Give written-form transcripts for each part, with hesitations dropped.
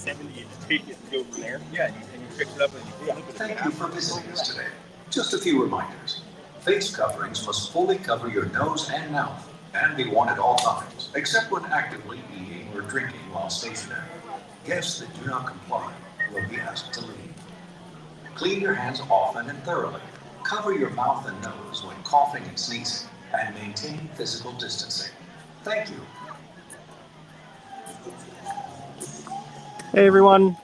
70 and the ticket to go from there. Yeah, and you fix it up and you flip it. Thank you for visiting us today. Just a few reminders. Face coverings must fully cover your nose and mouth and be worn at all times, except when actively eating or drinking while stationary. Guests that do not comply will be asked to leave. Clean your hands often and thoroughly. Cover your mouth and nose when coughing and sneezing, and maintain physical distancing. Thank you. Hey everyone,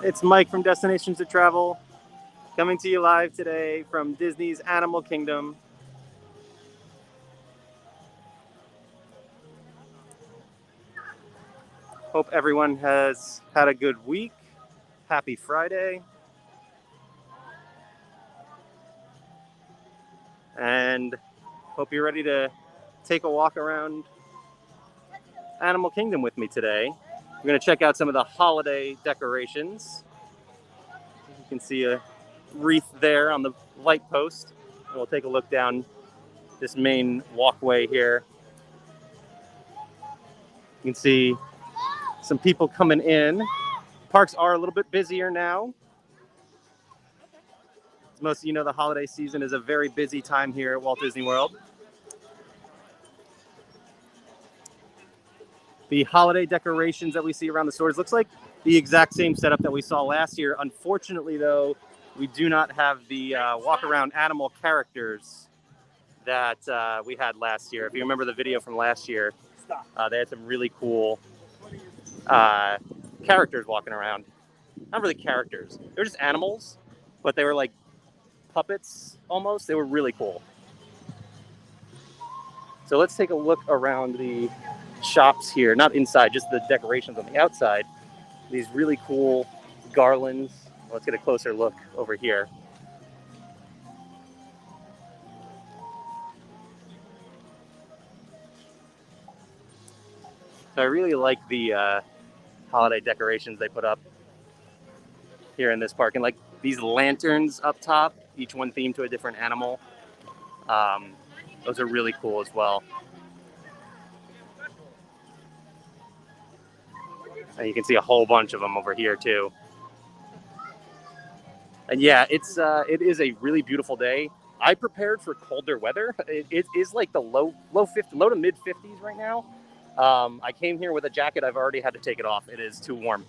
it's Mike from Destinations to Travel, coming to you live today from Disney's Animal Kingdom. Hope everyone has had a good week. Happy Friday. And hope you're ready to take a walk around Animal Kingdom with me today. We're going to check out some of the holiday decorations. You can see a wreath there on the light post. And we'll take a look down this main walkway here. You can see some people coming in. Parks are a little bit busier now. As most of you know, the holiday season is a very busy time here at Walt Disney World. The holiday decorations that we see around the stores looks like the exact same setup that we saw last year. Unfortunately, though, we do not have the walk-around animal characters that we had last year. If you remember the video from last year, they had some really cool characters walking around. Not really characters. They were just animals, but they were like puppets almost. They were really cool. So let's take a look around the shops here, not inside, just the decorations on the outside. These really cool garlands. Let's get a closer look over here. So I really like the holiday decorations they put up here in this park. And like these lanterns up top, each one themed to a different animal. Those are really cool as well. And you can see a whole bunch of them over here too. And yeah, it is a really beautiful day. I prepared for colder weather. It is like the low to mid 50s right now. I came here with a jacket. I've already had to take it off. It is too warm.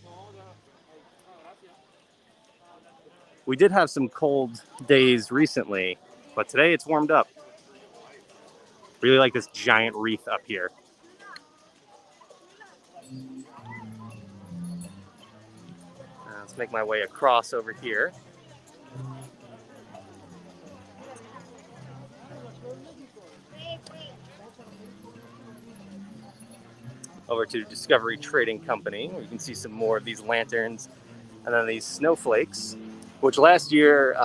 We did have some cold days recently, but today it's warmed up. Really like this giant wreath up here. Let's make my way across over here. Over to Discovery Trading Company, where you can see some more of these lanterns and then these snowflakes, which last year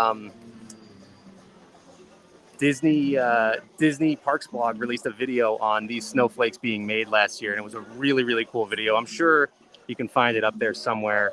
Disney Parks Blog released a video on these snowflakes being made last year, and it was a really, really cool video. I'm sure you can find it up there somewhere.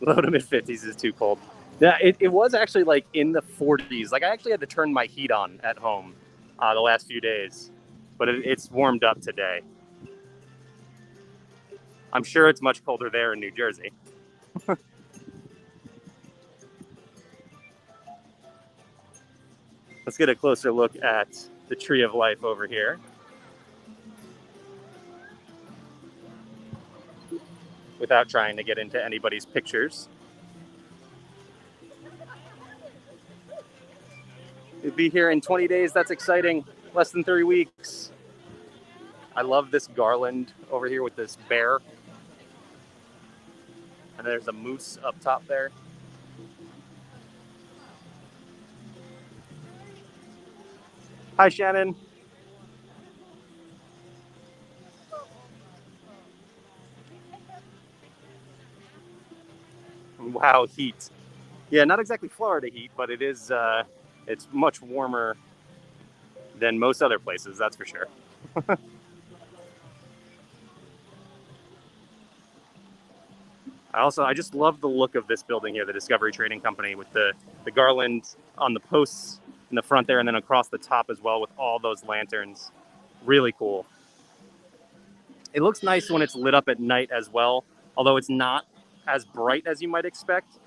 Low to mid 50s is too cold. Yeah, it was actually like in the 40s. Like I actually had to turn my heat on at home the last few days, but it's warmed up today. I'm sure it's much colder there in New Jersey. Let's get a closer look at the Tree of Life over here. Without trying to get into anybody's pictures. It'll be here in 20 days. That's exciting. Less than 3 weeks. I love this garland over here with this bear. And there's a moose up top there. Hi, Shannon. Wow, heat. Yeah, not exactly Florida heat, but it is. It's much warmer than most other places, that's for sure. I just love the look of this building here, the Discovery Trading Company, with the garland on the posts in the front there, and then across the top as well with all those lanterns. Really cool. It looks nice when it's lit up at night as well, although it's not as bright as you might expect.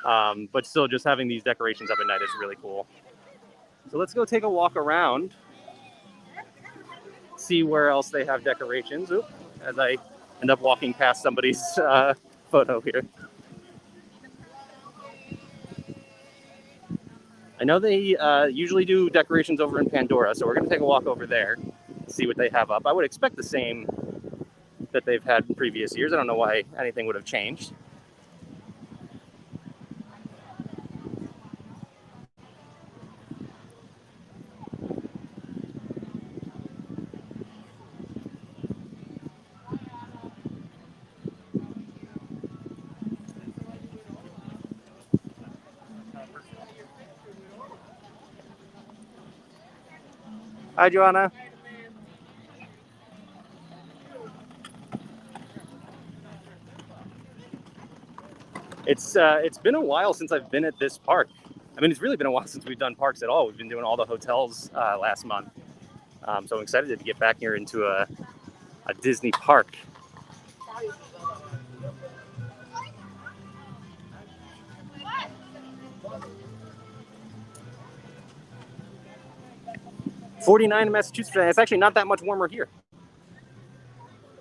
But still, just having these decorations up at night is really cool. So let's go take a walk around, see where else they have decorations. Oop, as I end up walking past somebody's photo here. I know they usually do decorations over in Pandora, so we're going to take a walk over there, see what they have up. I would expect the same that they've had in previous years. I don't know why anything would have changed. Hi, Joanna. It's been a while since I've been at this park. I mean, it's really been a while since we've done parks at all. We've been doing all the hotels last month. So I'm excited to get back here into a Disney park. .49 in Massachusetts, and it's actually not that much warmer here.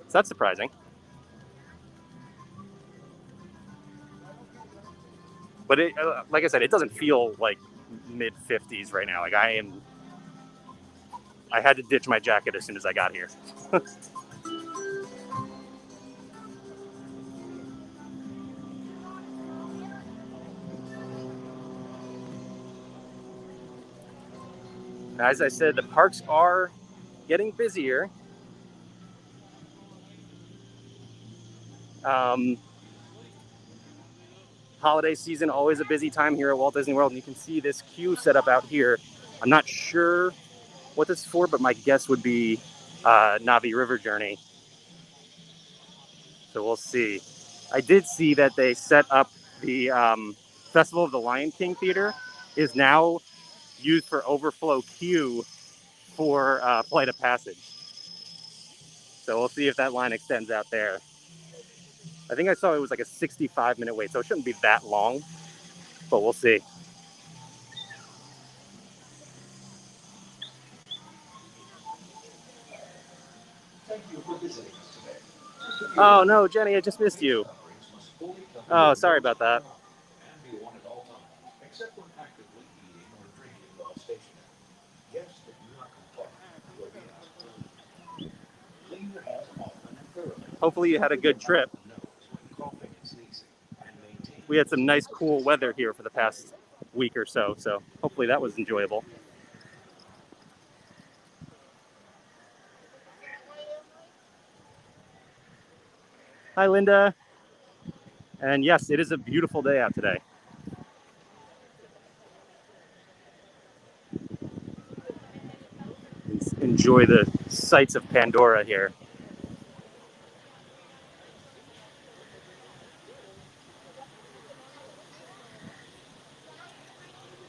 So that's surprising. But it, like I said, it doesn't feel like mid-50s right now. Like I had to ditch my jacket as soon as I got here. As I said, the parks are getting busier. Holiday season, always a busy time here at Walt Disney World, and you can see this queue set up out here. I'm not sure what this is for, but my guess would be Na'vi River Journey. So we'll see. I did see that they set up the Festival of the Lion King Theater is now used for overflow queue for Flight of Passage. So we'll see if that line extends out there. I think I saw it was like a 65-minute wait, so it shouldn't be that long, but we'll see. Thank you for visiting us today. Oh no, Jenny, I just missed you. Oh, sorry about that. And be worn at all times, except when actively eating or drinking while stationary. Guests that do not comply will be asked. Clean your hands often and thoroughly. Hopefully you had a good trip. Coughing and sneezing, and maintain. We had some nice cool weather here for the past week or so, so hopefully that was enjoyable. Hi, Linda. And yes, it is a beautiful day out today. Enjoy the sights of Pandora here.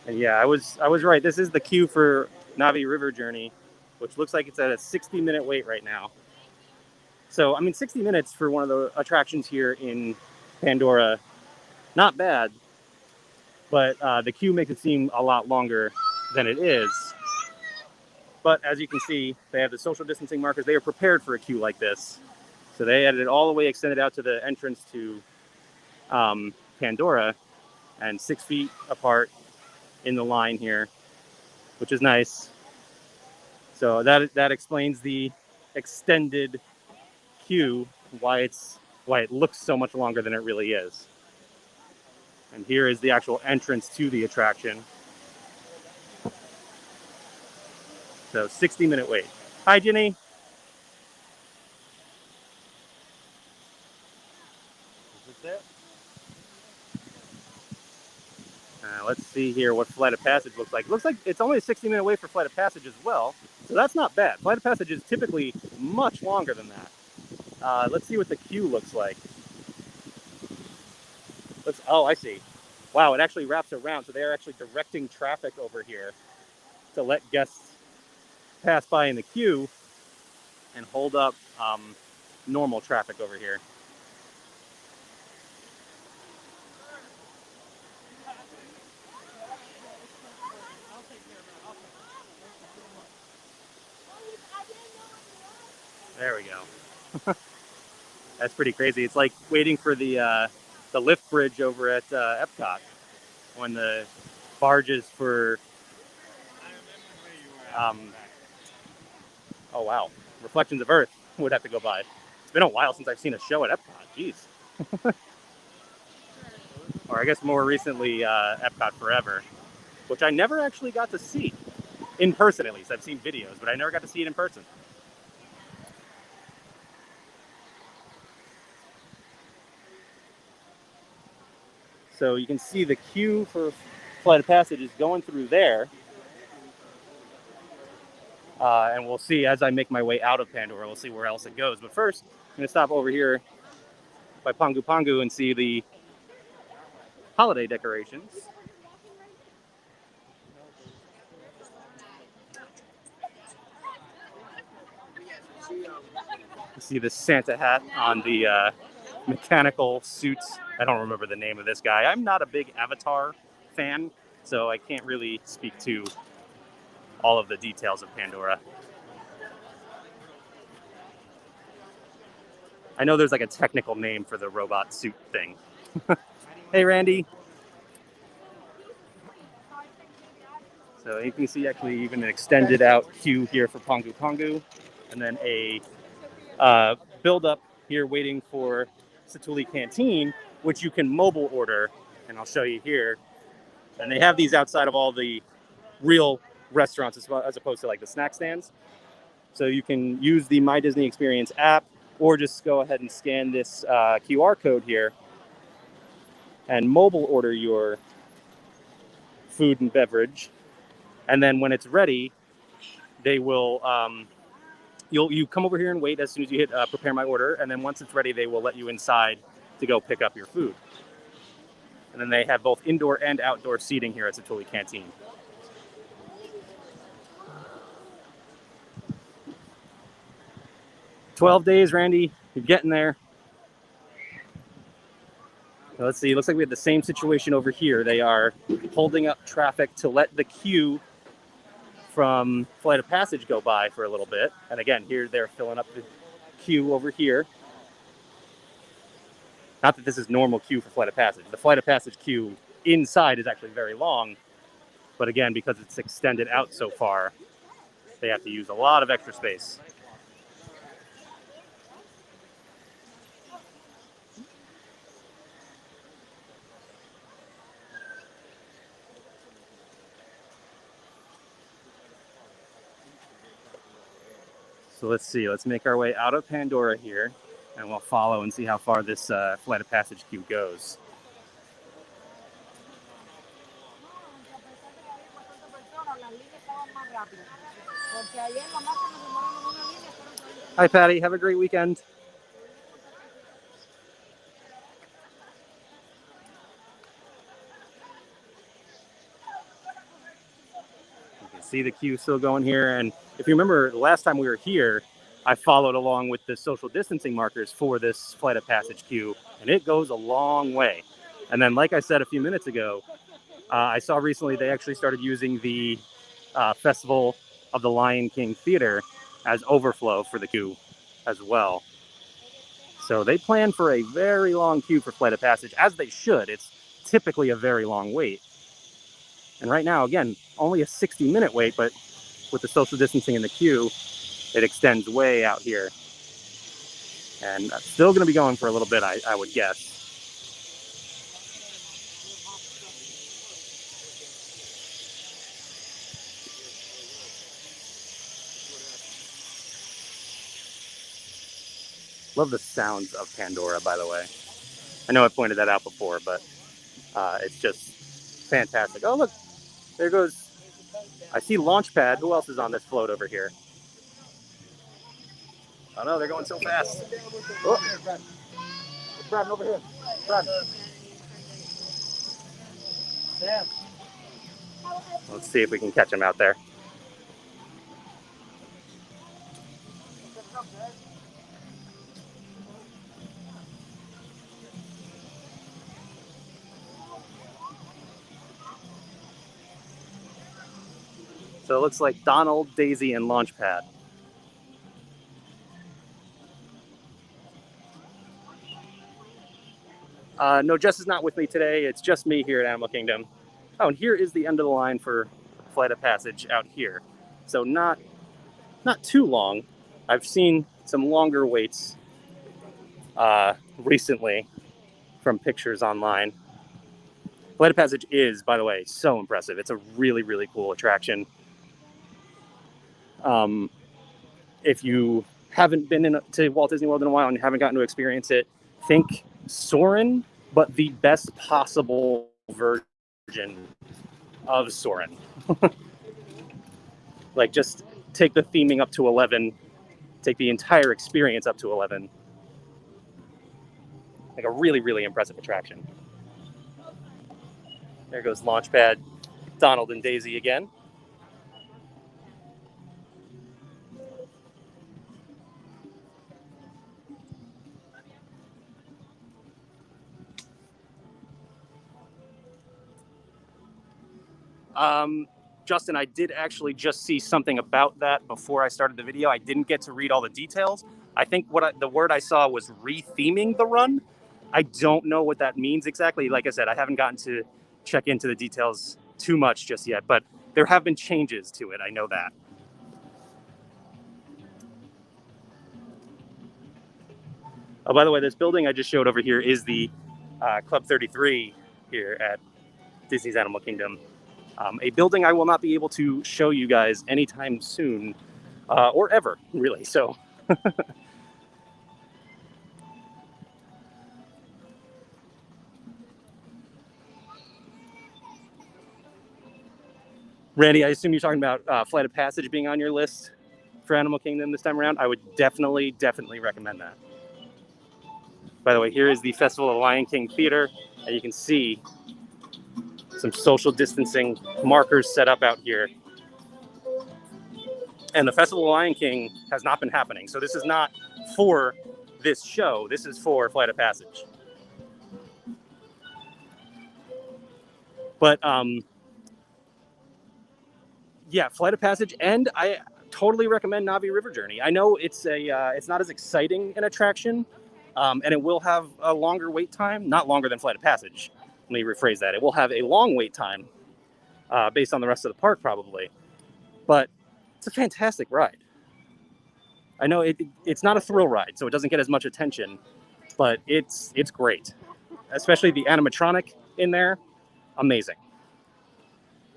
And yeah, I was right. This is the queue for Na'vi River Journey, which looks like it's at a 60-minute wait right now. So, I mean, 60 minutes for one of the attractions here in Pandora, not bad, but the queue makes it seem a lot longer than it is. But as you can see, they have the social distancing markers. They are prepared for a queue like this. So they had it all the way extended out to the entrance to Pandora, and 6 feet apart in the line here, which is nice. So that explains the extended queue, why it looks so much longer than it really is. And here is the actual entrance to the attraction. So 60-minute wait. Hi, Ginny. Is this it? Let's see here what Flight of Passage looks like. It looks like it's only a 60-minute wait for Flight of Passage as well. So that's not bad. Flight of Passage is typically much longer than that. Let's see what the queue looks like. Oh, I see. Wow, it actually wraps around. So they're actually directing traffic over here to let guests pass by in the queue and hold up normal traffic over here. There we go. That's pretty crazy. It's like waiting for the lift bridge over at Epcot when the barges for oh wow, Reflections of Earth would have to go by. It's been a while since I've seen a show at Epcot. Jeez. Or I guess more recently Epcot Forever, which I never actually got to see in person. At least I've seen videos, but I never got to see it in person. So you can see the queue for Flight of Passage is going through there. And we'll see as I make my way out of Pandora, we'll see where else it goes. But first, I'm going to stop over here by Pangu Pangu and see the holiday decorations. You see the Santa hat on the mechanical suits. I don't remember the name of this guy. I'm not a big Avatar fan, so I can't really speak to all of the details of Pandora. I know there's like a technical name for the robot suit thing. Hey, Randy. So you can see actually even an extended out queue here for Pangu Pangu, and then a build up here waiting for Satuli Canteen, which you can mobile order, and I'll show you here. And they have these outside of all the real restaurants as opposed to like the snack stands. So you can use the My Disney Experience app or just go ahead and scan this QR code here and mobile order your food and beverage. And then when it's ready, they will, you come over here and wait as soon as you hit prepare my order. And then once it's ready, they will let you inside to go pick up your food. And then they have both indoor and outdoor seating here at Satuli Canteen. "12 days, Randy. You're getting there." So let's see. It looks like we have the same situation over here. They are holding up traffic to let the queue from Flight of Passage go by for a little bit. And again, here they're filling up the queue over here. Not that this is normal queue for Flight of Passage. The Flight of Passage queue inside is actually very long. But again, because it's extended out so far, they have to use a lot of extra space. So let's see. Let's make our way out of Pandora here, and we'll follow and see how far this Flight of Passage queue goes. Hi, Patty. Have a great weekend. You can see the queue still going here. And if you remember, the last time we were here, I followed along with the social distancing markers for this Flight of Passage queue, and it goes a long way. And then, like I said a few minutes ago, I saw recently they actually started using the Festival of the Lion King Theater as overflow for the queue as well. So they plan for a very long queue for Flight of Passage, as they should. It's typically a very long wait. And right now, again, only a 60-minute wait, but with the social distancing in the queue, it extends way out here. And still going to be going for a little bit, I would guess. Love the sounds of Pandora, by the way. I know I pointed that out before, but it's just fantastic. Oh, look, there goes, I see Launchpad. Who else is on this float over here? Oh no, they're going so fast. Oh, Brad, over here. Brad. Let's see if we can catch him out there. So it looks like Donald, Daisy, and Launchpad. No, Jess is not with me today. It's just me here at Animal Kingdom. Oh, and here is the end of the line for Flight of Passage out here. So not too long. I've seen some longer waits recently from pictures online. Flight of Passage is, by the way, so impressive. It's a really, really cool attraction. If you haven't been to Walt Disney World in a while and you haven't gotten to experience it, think Soarin', but the best possible version of Soarin'. Like, just take the theming up to 11, take the entire experience up to 11. Like a really, really impressive attraction. There goes Launchpad, Donald and Daisy again. Justin, I did actually just see something about that before I started the video. I didn't get to read all the details. I think the word I saw was re-theming the run. I don't know what that means exactly. Like I said, I haven't gotten to check into the details too much just yet, but there have been changes to it. I know that. Oh, by the way, this building I just showed over here is the Club 33 here at Disney's Animal Kingdom. A building I will not be able to show you guys anytime soon, or ever, really. So, Randy, I assume you're talking about Flight of Passage being on your list for Animal Kingdom this time around. I would definitely recommend that. By the way, here is the Festival of the Lion King Theater, and you can see some social distancing markers set up out here. And the Festival of the Lion King has not been happening. So this is not for this show. This is for Flight of Passage. But yeah, Flight of Passage, and I totally recommend Na'vi River Journey. I know it's not as exciting an attraction, and it will have a longer wait time. Not longer than Flight of Passage. Let me rephrase that. It will have a long wait time based on the rest of the park probably. But it's a fantastic ride. I know it's not a thrill ride, so it doesn't get as much attention, but it's great. Especially the animatronic in there, amazing.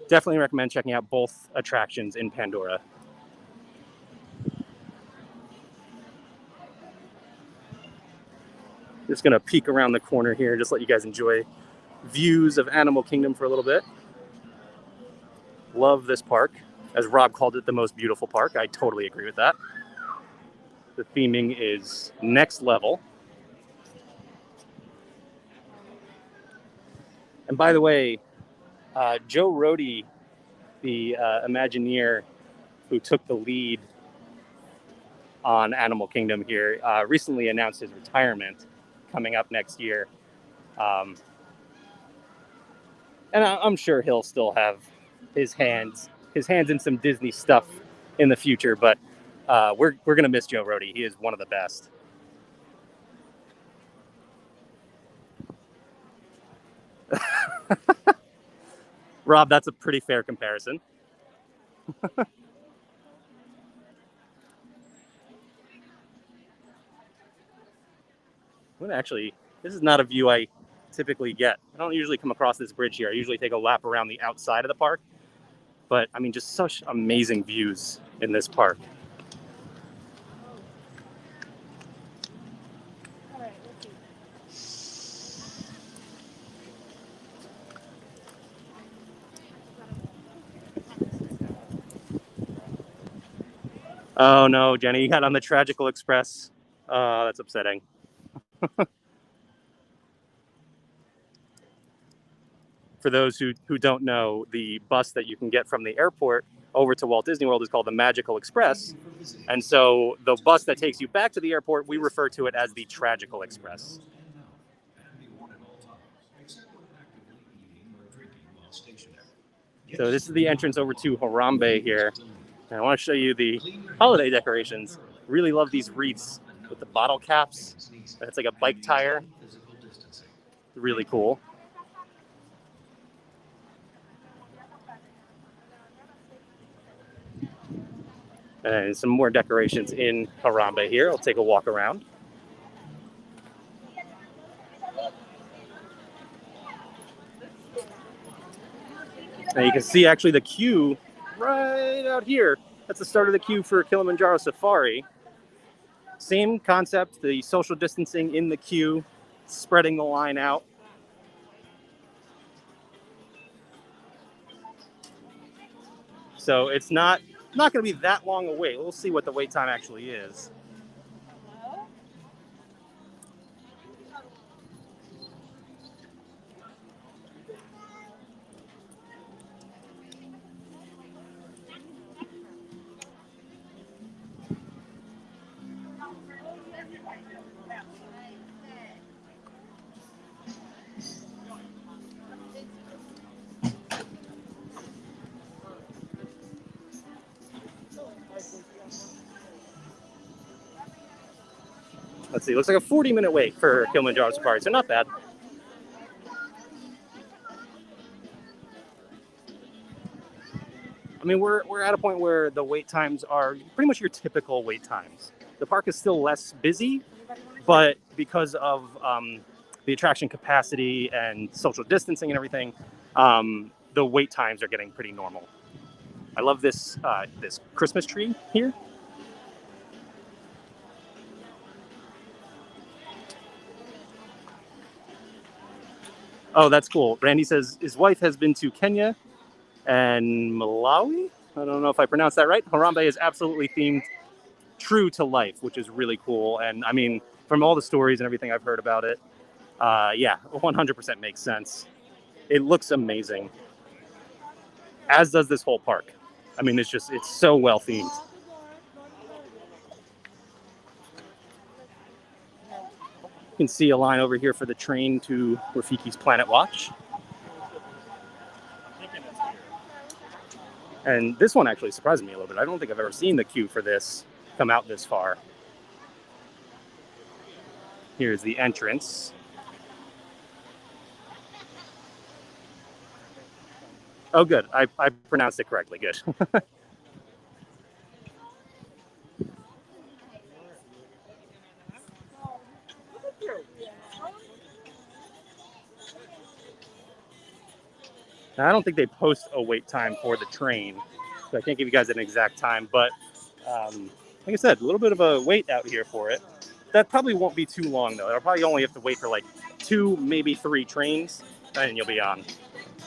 Definitely recommend checking out both attractions in Pandora. Just gonna peek around the corner here, just let you guys enjoy views of Animal Kingdom for a little bit. Love this park. As Rob called it, the most beautiful park. I totally agree with that. The theming is next level. And by the way, Joe Rohde, the Imagineer who took the lead on Animal Kingdom here, recently announced his retirement coming up next year. And I'm sure he'll still have his hands in some Disney stuff in the future, but we're gonna miss Joe Rohde. He is one of the best. Rob, that's a pretty fair comparison. Actually, this is not a view I typically get. I don't usually come across this bridge here. I usually take a lap around the outside of the park. But, I mean, just such amazing views in this park. Oh no, Jenny, you got on the Tragical Express. That's upsetting. for those who don't know, the bus that you can get from the airport over to Walt Disney World is called the Magical Express. And so the bus that takes you back to the airport, we refer to it as the Tragical Express. So this is the entrance over to Harambe here. And I want to show you the holiday decorations. Really love these wreaths with the bottle caps. It's like a bike tire. Really cool. And some more decorations in Harambe here. I'll take a walk around. And you can see actually the queue right out here. That's the start of the queue for Kilimanjaro Safari. Same concept, the social distancing in the queue, spreading the line out. So it's not going to be that long a wait. We'll see what the wait time actually is. Let's see, looks like a 40-minute wait for Kilimanjaro Safari, so not bad. I mean, we're at a point where the wait times are pretty much your typical wait times. The park is still less busy, but because of the attraction capacity and social distancing and everything, the wait times are getting pretty normal. I love this this Christmas tree here. Oh, that's cool. Randy says his wife has been to Kenya and Malawi. I don't know if I pronounced that right. Harambe is absolutely themed true to life, which is really cool. And I mean, from all the stories and everything I've heard about it, yeah, 100% makes sense. It looks amazing, as does this whole park. I mean, it's so well themed. You can see a line over here for the train to Rafiki's Planet Watch. And this one actually surprised me a little bit. I don't think I've ever seen the queue for this come out this far. Here's the entrance. Oh, good. I pronounced it correctly. Good. Now, I don't think they post a wait time for the train, so I can't give you guys an exact time. But like I said, a little bit of a wait out here for it. That probably won't be too long, though. I'll probably only have to wait for like 2, maybe 3 trains, and you'll be on.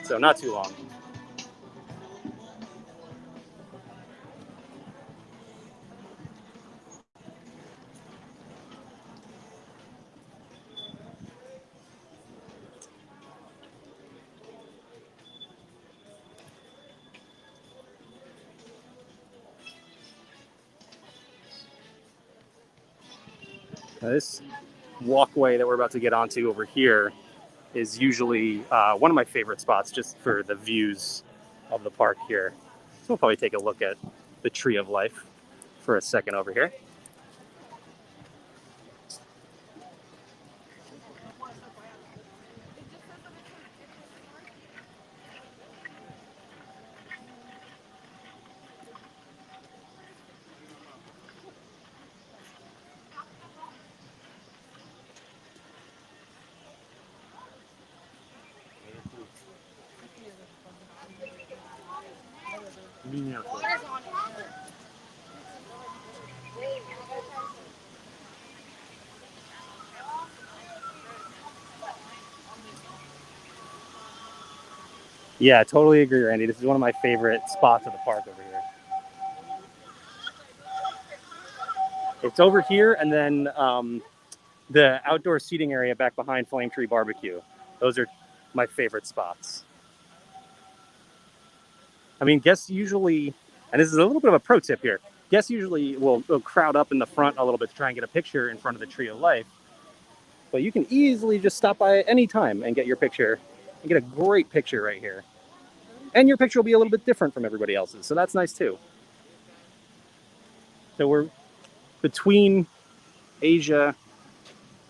So not too long. Now, this walkway that we're about to get onto over here is usually one of my favorite spots just for the views of the park here. So we'll probably take a look at the Tree of Life for a second over here. Yeah, I totally agree, Randy. This is one of my favorite spots of the park over here. It's over here, and then the outdoor seating area back behind Flame Tree Barbecue. Those are my favorite spots. I mean, guests usually, and this is a little bit of a pro tip here, guests usually will crowd up in the front a little bit to try and get a picture in front of the Tree of Life. But you can easily just stop by at any time and get your picture and get a great picture right here. And your picture will be a little bit different from everybody else's, so that's nice too. So we're between Asia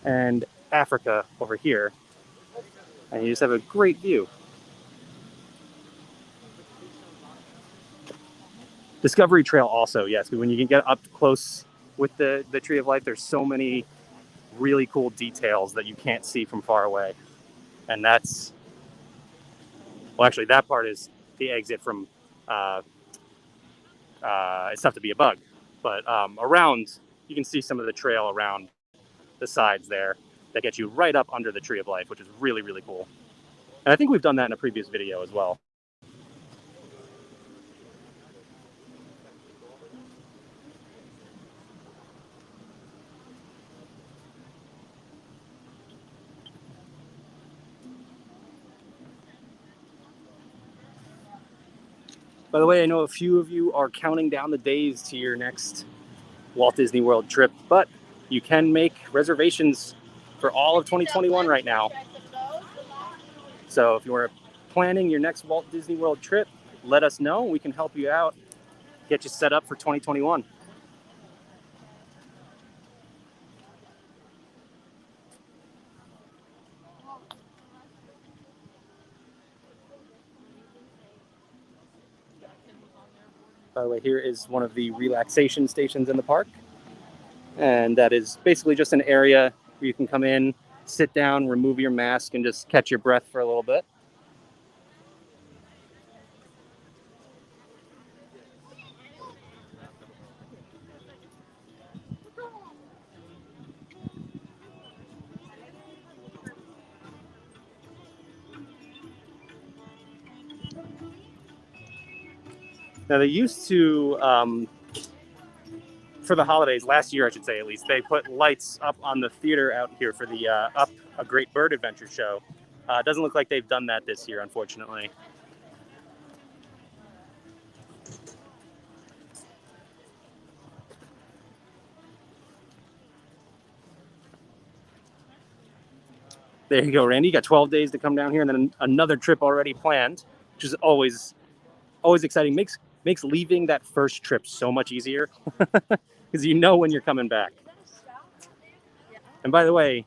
and Africa over here, and you just have a great view. Discovery Trail also, yes, when you can get up close with the Tree of Life, there's so many really cool details that you can't see from far away. And that's, well, actually that part is the exit from It's Tough to Be a Bug. But around, you can see some of the trail around the sides there that gets you right up under the Tree of Life, which is really, really cool. And I think we've done that in a previous video as well. By the way, I know a few of you are counting down the days to your next Walt Disney World trip, but you can make reservations for all of 2021 right now. So if you are planning your next Walt Disney World trip, let us know. We can help you out, get you set up for 2021. By the way, here is one of the relaxation stations in the park. And that is basically just an area where you can come in, sit down, remove your mask, and just catch your breath for a little bit. Now, they used to, for the holidays, last year I should say at least, they put lights up on the theater out here for the Up a Great Bird Adventure show. It doesn't look like they've done that this year, unfortunately. There you go, Randy. You got 12 days to come down here, and then another trip already planned, which is always exciting. Makes leaving that first trip so much easier because you know when you're coming back. And by the way,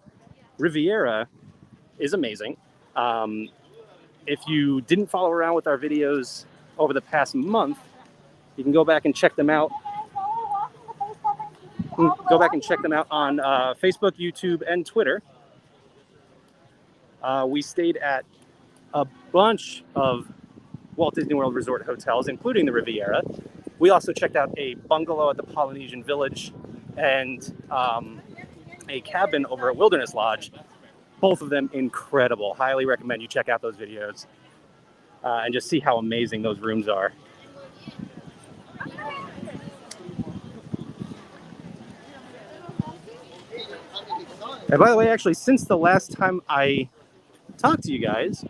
Riviera is amazing. If you didn't follow around with our videos over the past month, you can go back and check them out. Go back and check them out on Facebook, YouTube, and Twitter. We stayed at a bunch of Walt Disney World Resort hotels, including the Riviera. We also checked out a bungalow at the Polynesian Village and a cabin over at Wilderness Lodge. Both of them incredible. Highly recommend you check out those videos and just see how amazing those rooms are. And by the way, actually, since the last time I talked to you guys,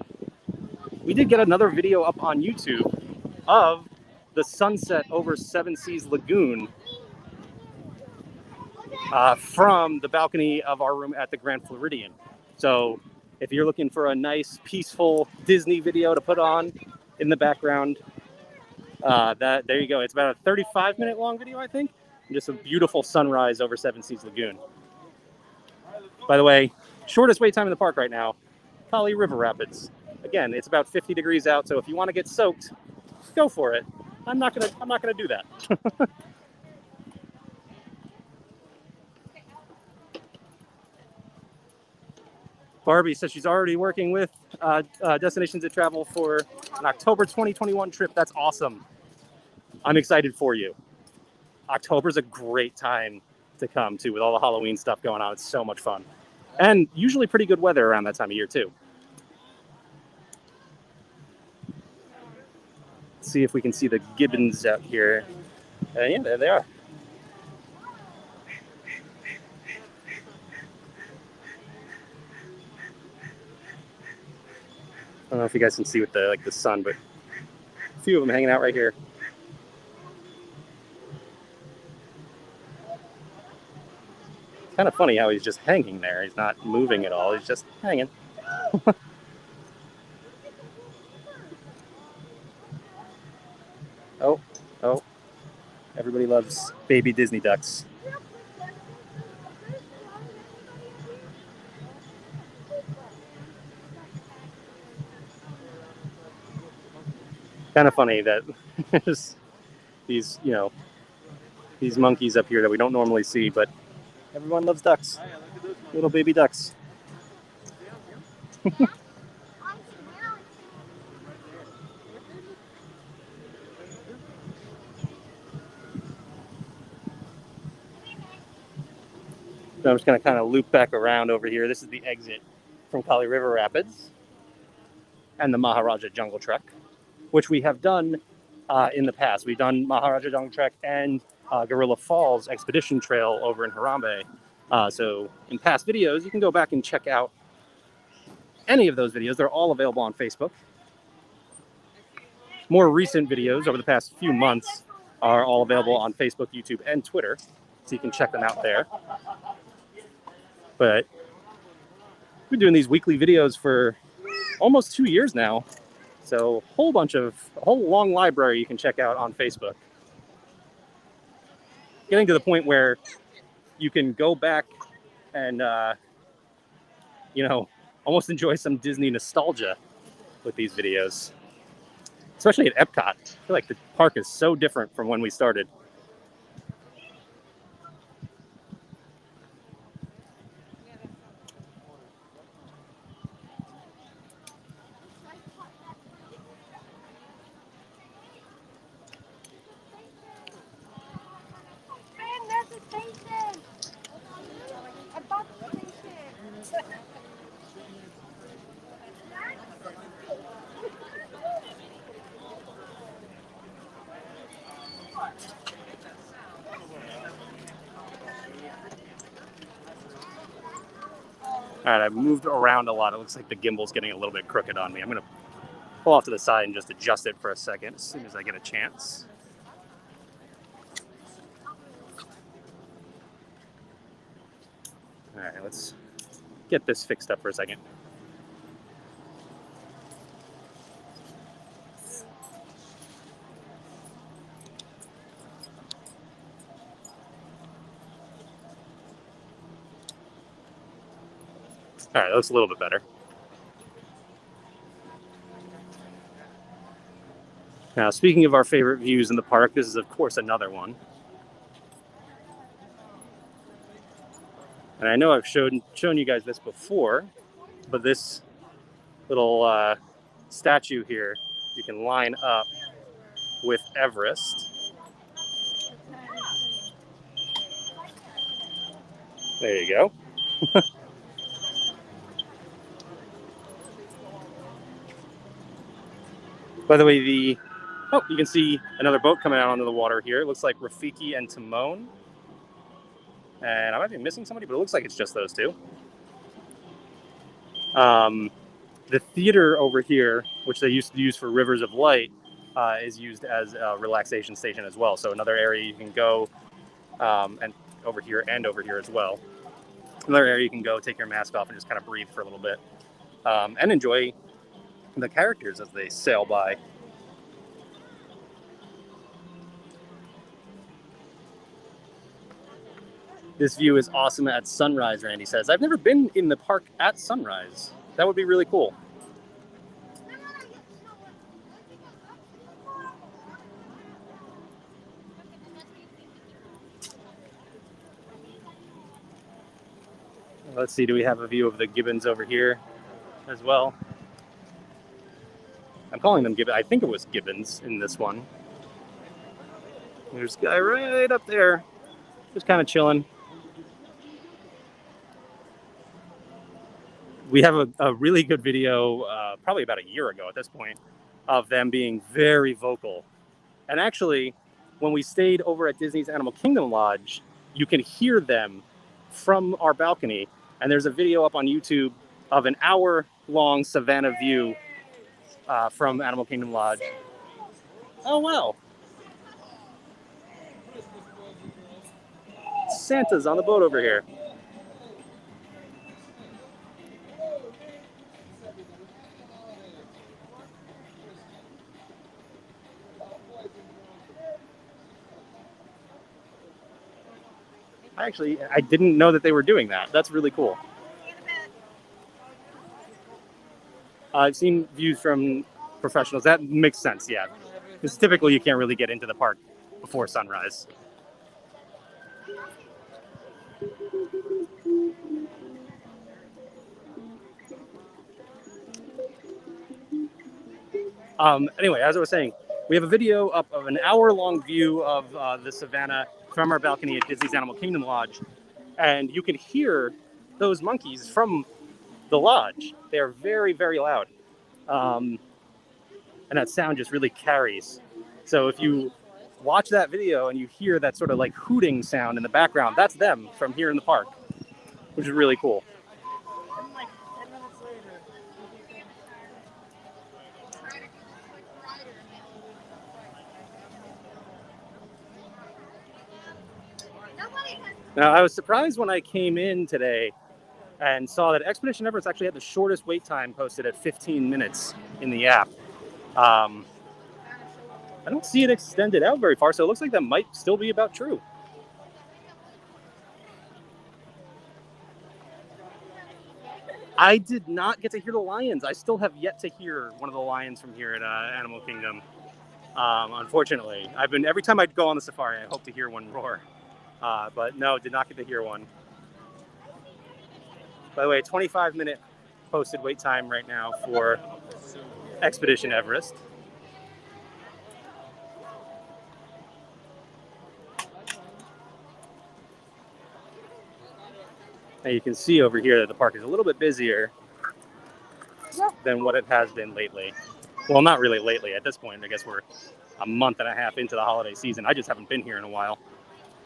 we did get another video up on YouTube of the sunset over Seven Seas Lagoon from the balcony of our room at the Grand Floridian. So if you're looking for a nice, peaceful Disney video to put on in the background, there you go. It's about a 35-minute long video, I think. And just a beautiful sunrise over Seven Seas Lagoon. By the way, shortest wait time in the park right now, Kali River Rapids. Again, it's about 50 degrees out, so if you want to get soaked, go for it. I'm not gonna do that. Barbie says she's already working with Destinations to Travel for an October 2021 trip. That's awesome. I'm excited for you. October's a great time to come to with all the Halloween stuff going on. It's so much fun. And usually pretty good weather around that time of year too. Let's see if we can see the gibbons out here. Yeah, there they are. I don't know if you guys can see with the sun, but A few of them hanging out right here. It's kind of funny how he's just hanging there. He's not moving at all. He's just hanging. Oh. Everybody loves baby Disney ducks. Kind of funny that there's these, these monkeys up here that we don't normally see, but everyone loves ducks. Little baby ducks. So I'm just going to kind of loop back around over here. This is the exit from Kali River Rapids and the Maharaja Jungle Trek, which we have done in the past. We've done Maharaja Jungle Trek and Gorilla Falls Expedition Trail over in Harambe. So in past videos, you can go back and check out any of those videos. They're all available on Facebook. More recent videos over the past few months are all available on Facebook, YouTube, and Twitter. So you can check them out there. But we've been doing these weekly videos for almost 2 years now. So a whole long library you can check out on Facebook. Getting to the point where you can go back and, almost enjoy some Disney nostalgia with these videos. Especially at Epcot. I feel like the park is so different from when we started. All right, I've moved around a lot. It looks like the gimbal's getting a little bit crooked on me. I'm going to pull off to the side and just adjust it for a second as soon as I get a chance. All right, let's get this fixed up for a second. All right, that looks a little bit better. Now, speaking of our favorite views in the park, this is, of course, another one. And I know I've shown you guys this before, but this little statue here, you can line up with Everest. There you go. By the way, you can see another boat coming out onto the water here. It looks like Rafiki and Timon. And I might be missing somebody, but it looks like it's just those two. The theater over here, which they used to use for Rivers of Light, is used as a relaxation station as well. So another area you can go, and over here as well. Another area you can go, take your mask off, and just kind of breathe for a little bit, and enjoy the characters as they sail by. This view is awesome at sunrise, Randy says. I've never been in the park at sunrise. That would be really cool. Let's see, do we have a view of the gibbons over here as well? I'm calling them gibbons. I think it was gibbons in this one. There's a guy right up there, just kind of chilling. We have a really good video, probably about a year ago at this point, of them being very vocal. And actually, when we stayed over at Disney's Animal Kingdom Lodge, you can hear them from our balcony. And there's a video up on YouTube of an hour-long Savannah view from Animal Kingdom Lodge. Oh, wow. Santa's on the boat over here. I didn't know that they were doing that. That's really cool. I've seen views from professionals. That makes sense, yeah. Because typically you can't really get into the park before sunrise. Anyway, as I was saying, we have a video up of an hour-long view of the savannah from our balcony at Disney's Animal Kingdom Lodge, and you can hear those monkeys from the lodge. They are very, very loud, and that sound just really carries. So if you watch that video and you hear that sort of like hooting sound in the background, that's them from here in the park, which is really cool. Now, I was surprised when I came in today and saw that Expedition Everest actually had the shortest wait time posted at 15 minutes in the app. I don't see it extended out very far, so it looks like that might still be about true. I did not get to hear the lions. I still have yet to hear one of the lions from here at Animal Kingdom. Unfortunately, every time I go on the safari, I hope to hear one roar. But no, did not get to hear one. By the way, 25-minute posted wait time right now for Expedition Everest. And you can see over here that the park is a little bit busier than what it has been lately. Well, not really lately at this point. I guess we're a month and a half into the holiday season. I just haven't been here in a while.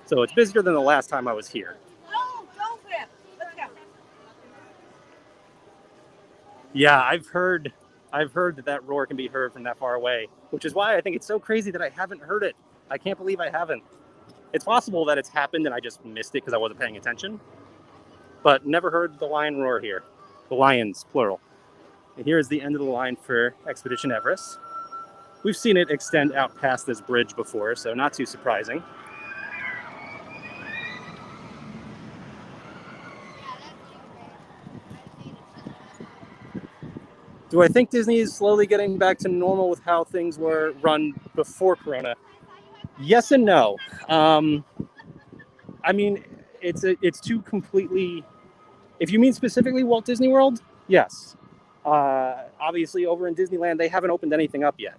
So it's busier than the last time I was here. Yeah, I've heard that roar can be heard from that far away, which is why I think it's so crazy that I haven't heard it. I can't believe I haven't. It's possible that it's happened and I just missed it because I wasn't paying attention. But never heard the lion roar here. The lions, plural. And here is the end of the line for Expedition Everest. We've seen it extend out past this bridge before, so not too surprising. Do I think Disney is slowly getting back to normal with how things were run before Corona? Yes and no. I mean, it's two completely. If you mean specifically Walt Disney World, yes. Obviously, over in Disneyland, they haven't opened anything up yet.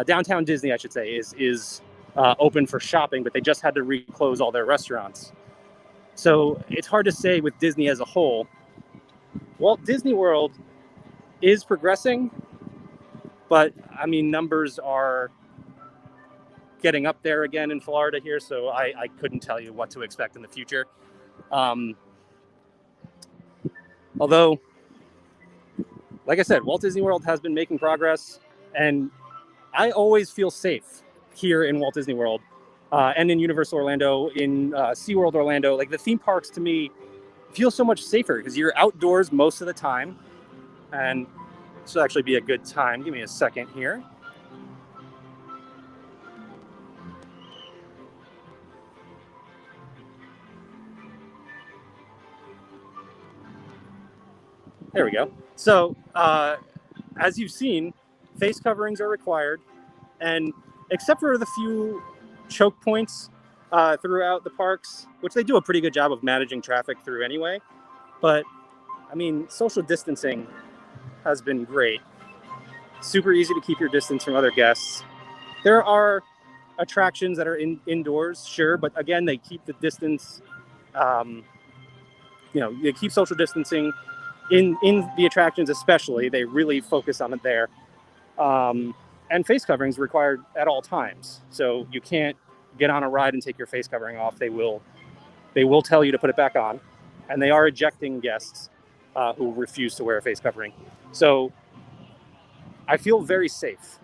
Downtown Disney, I should say, is open for shopping, but they just had to reclose all their restaurants. So it's hard to say with Disney as a whole. Walt Disney World is progressing, but I mean, numbers are getting up there again in Florida here, so I couldn't tell you what to expect in the future. Although, like I said, Walt Disney World has been making progress, and I always feel safe here in Walt Disney World and in Universal Orlando, in SeaWorld Orlando. Like, the theme parks to me feel so much safer because you're outdoors most of the time, and this will actually be a good time. Give me a second here. There we go. So, as you've seen, face coverings are required, and except for the few choke points throughout the parks, which they do a pretty good job of managing traffic through anyway, but I mean, social distancing has been great. Super easy to keep your distance from other guests. There are attractions that are indoors, sure, but again, they keep the distance, they keep social distancing in the attractions especially. They really focus on it there. And face coverings required at all times. So you can't get on a ride and take your face covering off. They will tell you to put it back on. And they are ejecting guests who refuse to wear a face covering. So I feel very safe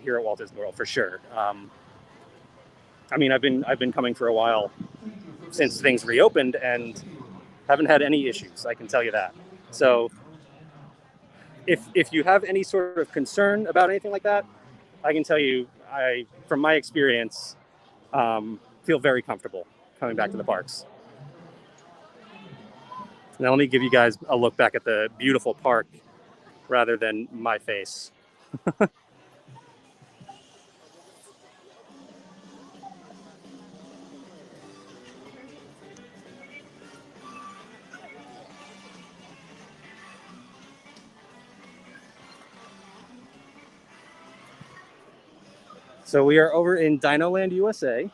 here at Walt Disney World for sure. I mean, I've been coming for a while since things reopened and haven't had any issues. I can tell you that. So if you have any sort of concern about anything like that, I can tell you, from my experience, feel very comfortable coming back to the parks. Now let me give you guys a look back at the beautiful park rather than my face. So we are over in Dinoland USA,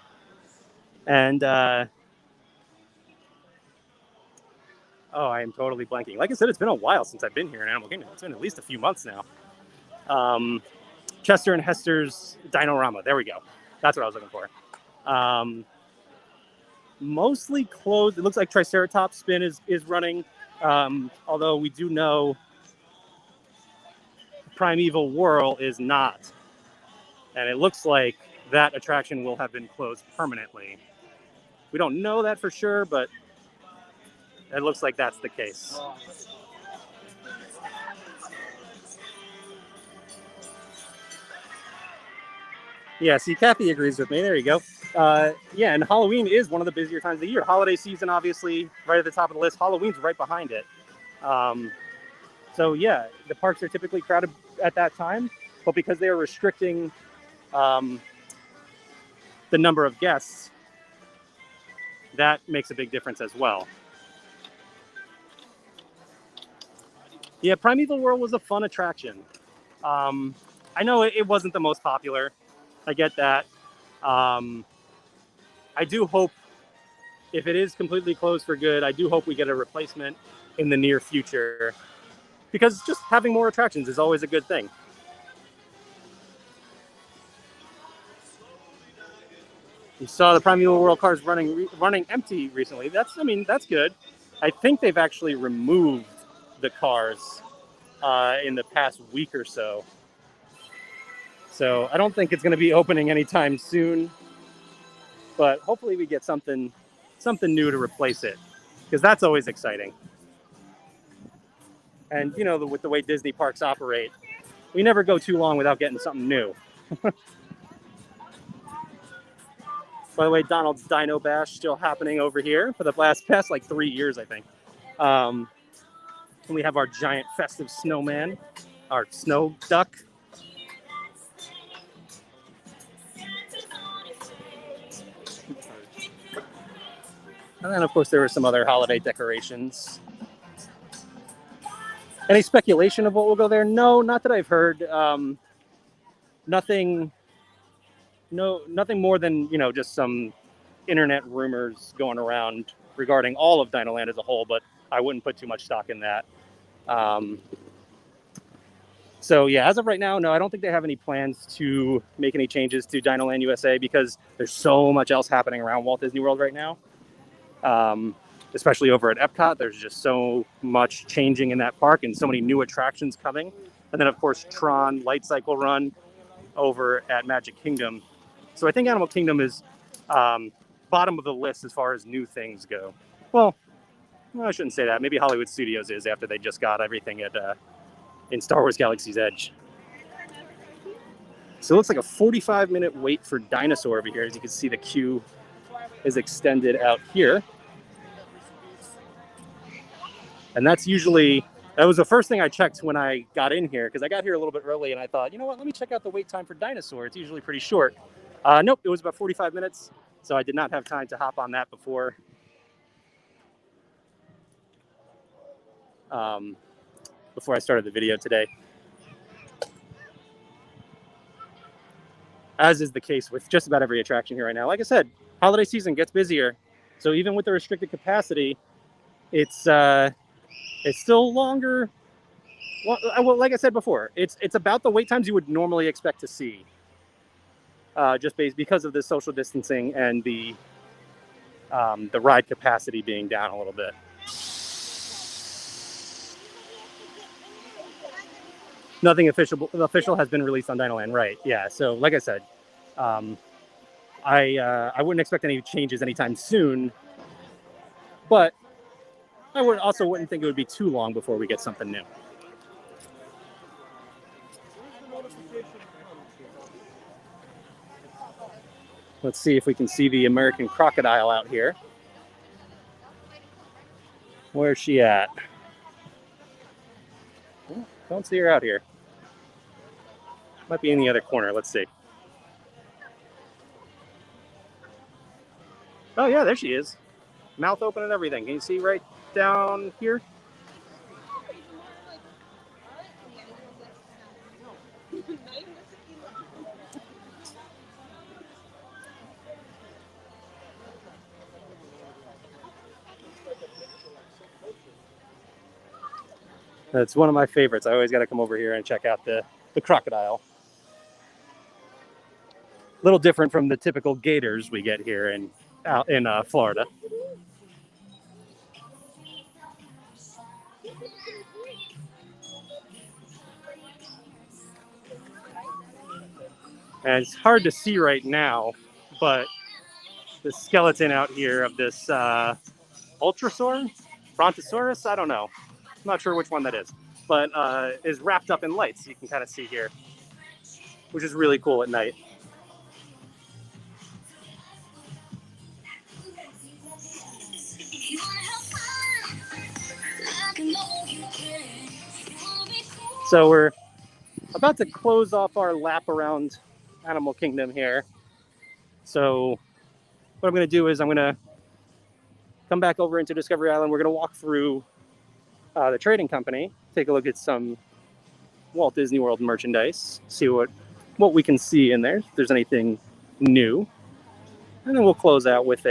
and I am totally blanking. Like I said, it's been a while since I've been here in Animal Kingdom. It's been at least a few months now. Chester and Hester's Dinorama. There we go. That's what I was looking for. Mostly closed. It looks like Triceratops Spin is running, although we do know Primeval Whirl is not. And it looks like that attraction will have been closed permanently. We don't know that for sure, but it looks like that's the case. Yeah, see, Kathy agrees with me. There you go. Yeah, and Halloween is one of the busier times of the year. Holiday season, obviously, right at the top of the list. Halloween's right behind it. So, yeah, the parks are typically crowded at that time, but because they are restricting the number of guests, that makes a big difference as well. Yeah, Primeval Whirl was a fun attraction. I know it wasn't the most popular. I get that. I do hope, if it is completely closed for good, I do hope we get a replacement in the near future, because just having more attractions is always a good thing. You saw the Primeval Whirl cars running empty recently. That's good. I think they've actually removed the cars in the past week or so. So I don't think it's going to be opening anytime soon, but hopefully we get something new to replace it, because that's always exciting. And you know, with the way Disney parks operate, we never go too long without getting something new. By the way, Donald's Dino Bash still happening over here for the past like 3 years, I think. And we have our giant festive snowman, our snow duck. And then, of course, there were some other holiday decorations. Any speculation of what will go there? No, not that I've heard. Nothing more than, just some internet rumors going around regarding all of Dinoland as a whole, but I wouldn't put too much stock in that. So yeah, as of right now, no, I don't think they have any plans to make any changes to Dinoland USA, because there's so much else happening around Walt Disney World right now. Especially over at Epcot, there's just so much changing in that park and so many new attractions coming. And then, of course, Tron Light Cycle Run over at Magic Kingdom. So I think Animal Kingdom is bottom of the list as far as new things go. Well, I shouldn't say that. Maybe Hollywood Studios is, after they just got everything in Star Wars Galaxy's Edge. So it looks like a 45-minute wait for Dinosaur over here. As you can see, the queue is extended out here. And that was the first thing I checked when I got in here, because I got here a little bit early and I thought, you know what, let me check out the wait time for Dinosaur. It's usually pretty short. Nope, it was about 45 minutes, so I did not have time to hop on that before I started the video today. As is the case with just about every attraction here right now. Like I said, holiday season gets busier, so even with the restricted capacity, it's still longer. Well, like I said before, it's about the wait times you would normally expect to see, just because of the social distancing and the ride capacity being down a little bit. Nothing official has been released on Dinoland, right? Yeah. So, like I said, I wouldn't expect any changes anytime soon, but I wouldn't think it would be too long before we get something new. Let's see if we can see the American crocodile out here. Where's she at? Oh, don't see her out here. Might be in the other corner. Let's see. Oh yeah, there she is. Mouth open and everything. Can you see right down here? That's one of my favorites. I always got to come over here and check out the crocodile. A little different from the typical gators we get here in Florida. And it's hard to see right now, but the skeleton out here of this Ultrasaur, Brontosaurus, I don't know. I'm not sure which one that is, but is wrapped up in lights. You can kind of see here, which is really cool at night. So we're about to close off our lap around Animal Kingdom here. So what I'm going to do is I'm going to come back over into Discovery Island. We're going to walk through the trading company, take a look at some Walt Disney World merchandise, see what we can see in there, if there's anything new. And then we'll close out with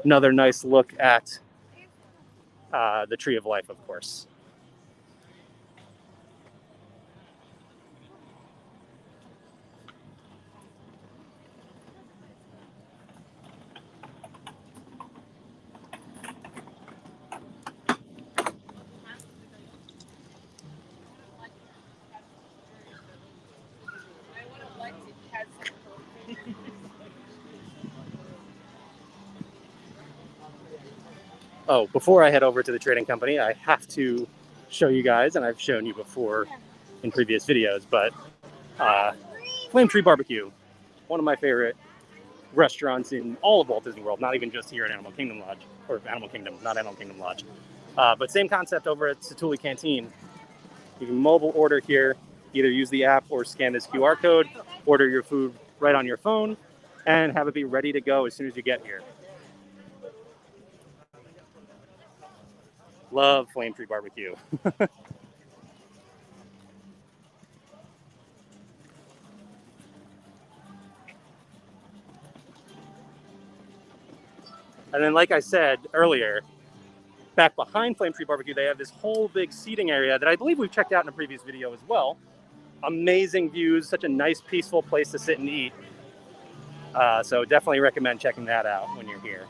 another nice look at the Tree of Life, of course. Oh, before I head over to the trading company, I have to show you guys, and I've shown you before in previous videos, but Flame Tree Barbecue, one of my favorite restaurants in all of Walt Disney World, not even just here at Animal Kingdom Lodge, or Animal Kingdom, not Animal Kingdom Lodge. But same concept over at Satu'li Canteen. You can mobile order here, either use the app or scan this QR code, order your food right on your phone, and have it be ready to go as soon as you get here. Love Flame Tree Barbecue. And then, like I said earlier, back behind Flame Tree Barbecue, they have this whole big seating area that I believe we've checked out in a previous video as well. Amazing views, such a nice, peaceful place to sit and eat. So definitely recommend checking that out when you're here.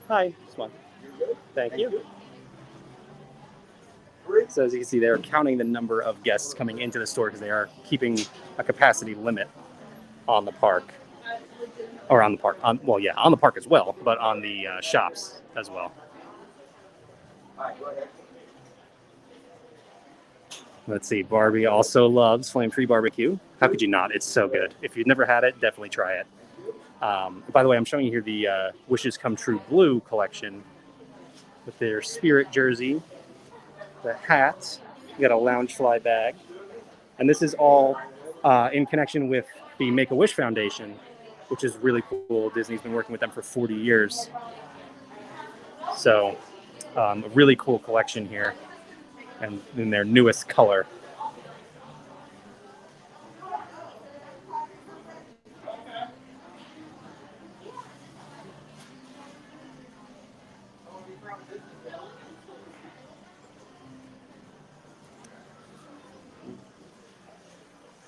Hi, Swan. Thank you. So as you can see, they're counting the number of guests coming into the store because they are keeping a capacity limit on the park. Or on the park. On the park as well, but on the shops as well. Let's see, Barbie also loves Flame Tree Barbecue. How could you not? It's so good. If you've never had it, definitely try it. By the way, I'm showing you here the Wishes Come True Blue collection with their Spirit jersey, the hat, you got a Loungefly bag, and this is all in connection with the Make-A-Wish Foundation, which is really cool. Disney's been working with them for 40 years. So a really cool collection here, and in their newest color.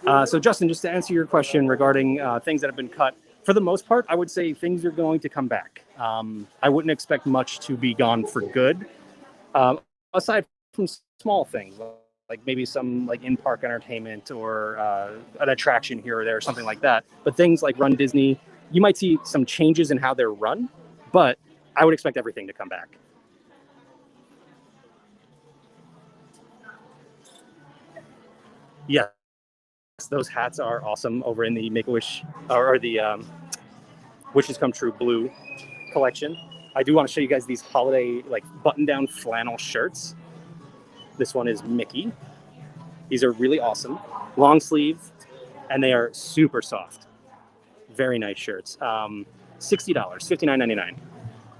So Justin, just to answer your question regarding things that have been cut, for the most part, I would say things are going to come back. I wouldn't expect much to be gone for good, aside from small things like maybe some like in-park entertainment or an attraction here or there, or something like that. But things like Run Disney, you might see some changes in how they're run, but I would expect everything to come back. Yes, those hats are awesome over in the Make-A-Wish or the Wishes Come True Blue collection. I do want to show you guys these holiday like button-down flannel shirts. This one is Mickey. These are really awesome, long sleeve, and they are super soft. Very nice shirts. $60, $59.99.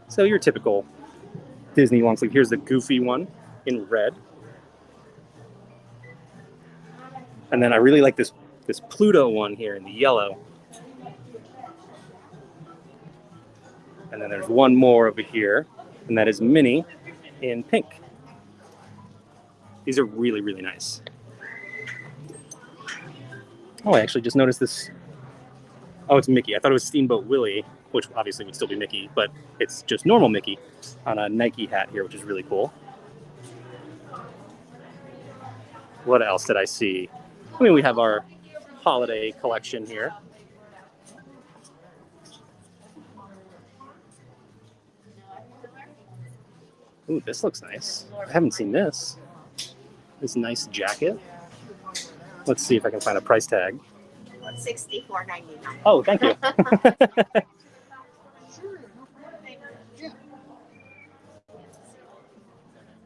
So your typical Disney long sleeve. Here's the Goofy one in red. And then I really like this Pluto one here in the yellow. And then there's one more over here, and that is Minnie in pink. These are really, really nice. Oh, I actually just noticed this. Oh, it's Mickey. I thought it was Steamboat Willie, which obviously would still be Mickey, but it's just normal Mickey on a Nike hat here, which is really cool. What else did I see? I mean, we have our holiday collection here. Ooh, this looks nice. I haven't seen this. This nice jacket. Let's see if I can find a price tag. $64.99. Oh, thank you.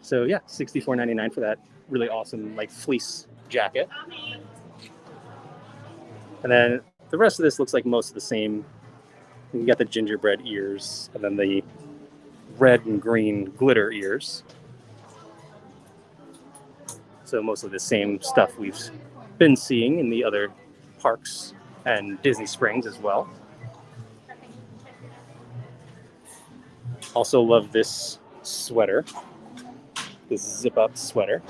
So yeah, $64.99 for that really awesome like fleece jacket. And then the rest of this looks like most of the same. You got the gingerbread ears and then the red and green glitter ears. So mostly the same stuff we've been seeing in the other parks and Disney Springs as well. Also love this sweater, this zip-up sweater.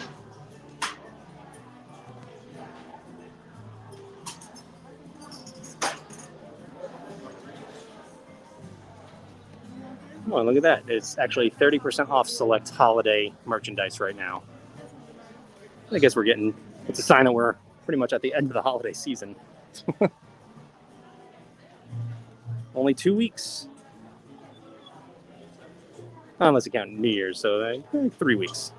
Come on, look at that. It's actually 30% off select holiday merchandise right now. I guess it's a sign that we're pretty much at the end of the holiday season. Only 2 weeks. Unless you count New Year's, so 3 weeks.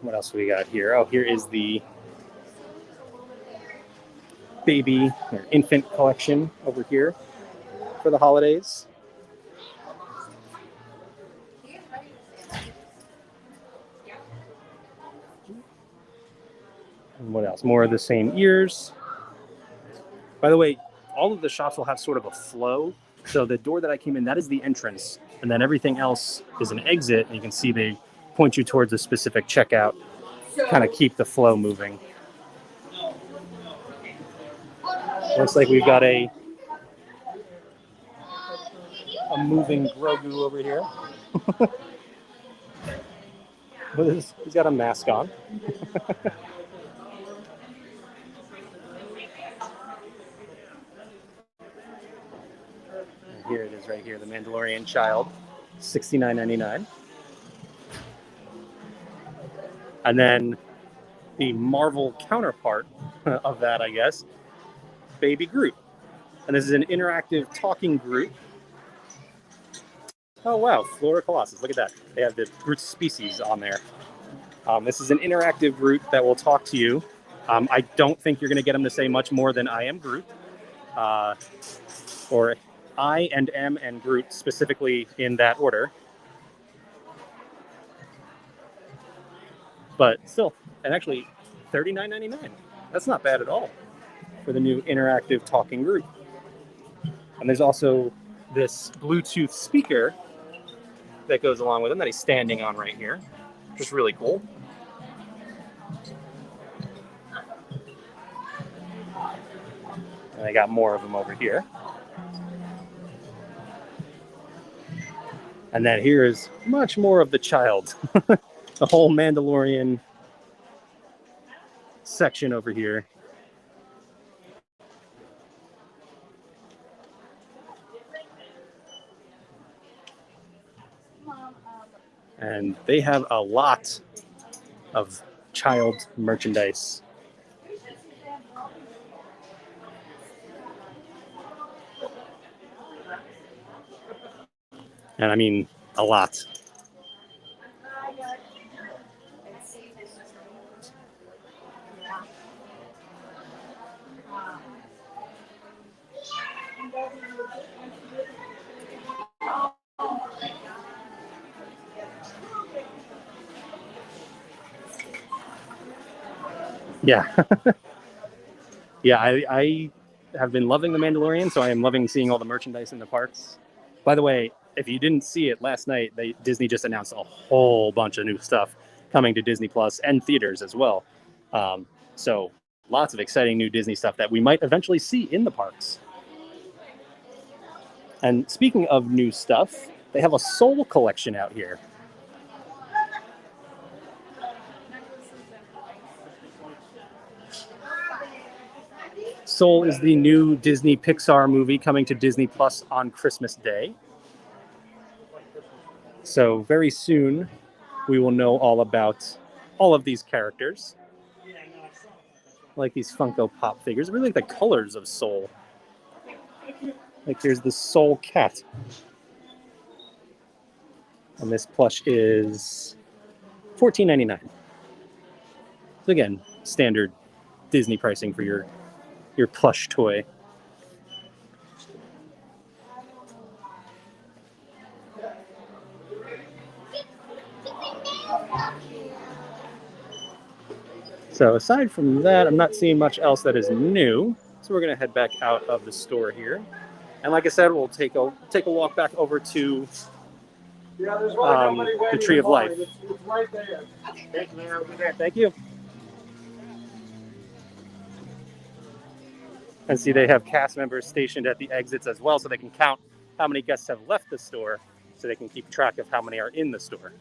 What else we got here? Oh, here is the baby or infant collection over here for the holidays. And what else? More of the same ears. By the way, all of the shops will have sort of a flow. So the door that I came in, that is the entrance. And then everything else is an exit. And you can see they point you towards a specific checkout, kind of keep the flow moving. Looks like we've got a moving Grogu over here. He's got a mask on. And here it is right here, the Mandalorian Child, $69.99. And then the Marvel counterpart of that, I guess, Baby Groot. And this is an interactive talking Groot. Oh wow, Flora Colossus, look at that. They have the Groot species on there. This is an interactive Groot that will talk to you. I don't think you're going to get him to say much more than I am Groot. Or I and M and Groot specifically in that order. But still, and actually $39.99. That's not bad at all for the new interactive talking Groot. And there's also this Bluetooth speaker that goes along with him that he's standing on right here, which is really cool. And I got more of them over here. And then here is much more of the child. The whole Mandalorian section over here. And they have a lot of child merchandise. And I mean, a lot. Yeah. Yeah, I have been loving The Mandalorian, so I am loving seeing all the merchandise in the parks. By the way, if you didn't see it last night, Disney just announced a whole bunch of new stuff coming to Disney Plus and theaters as well. So lots of exciting new Disney stuff that we might eventually see in the parks. And speaking of new stuff, they have a Soul collection out here. Soul is the new Disney Pixar movie coming to Disney Plus on Christmas Day. So very soon we will know all about all of these characters. I like these Funko Pop figures. I really like the colors of Soul. Like here's the Soul cat. And this plush is $14.99. So again, standard Disney pricing for your plush toy. So aside from that, I'm not seeing much else that is new. So we're gonna head back out of the store here. And like I said, we'll take a walk back over to the Tree of Life. It's right there. Thank you, man. Over there. Thank you. And see, they have cast members stationed at the exits as well, so they can count how many guests have left the store, so they can keep track of how many are in the store.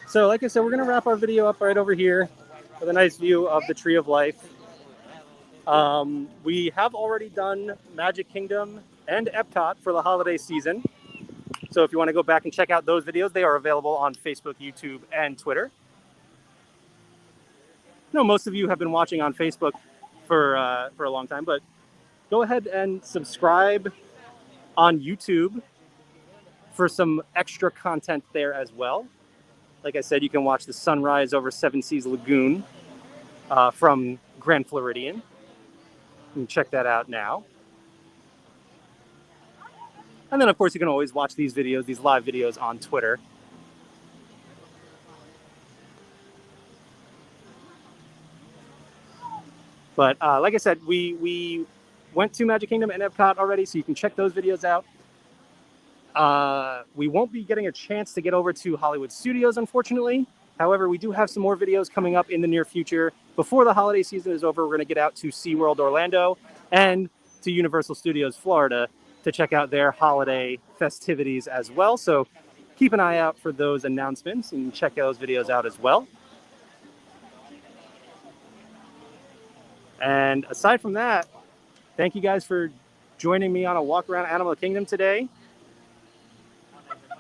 So like I said, we're going to wrap our video up right over here with a nice view of the Tree of Life. We have already done Magic Kingdom and Epcot for the holiday season. So if you want to go back and check out those videos, they are available on Facebook, YouTube, and Twitter. I know most of you have been watching on Facebook for a long time, but go ahead and subscribe on YouTube for some extra content there as well. Like I said, you can watch the sunrise over Seven Seas Lagoon from Grand Floridian. You can check that out now. And then, of course, you can always watch these videos, these live videos on Twitter. But like I said, we went to Magic Kingdom and Epcot already, so you can check those videos out. We won't be getting a chance to get over to Hollywood Studios, unfortunately. However, we do have some more videos coming up in the near future. Before the holiday season is over, we're going to get out to SeaWorld Orlando and to Universal Studios Florida to check out their holiday festivities as well. So keep an eye out for those announcements and check those videos out as well. And aside from that, thank you guys for joining me on a walk around Animal Kingdom today.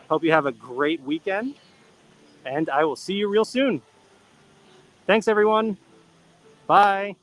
Hope you have a great weekend, and I will see you real soon. Thanks, everyone. Bye.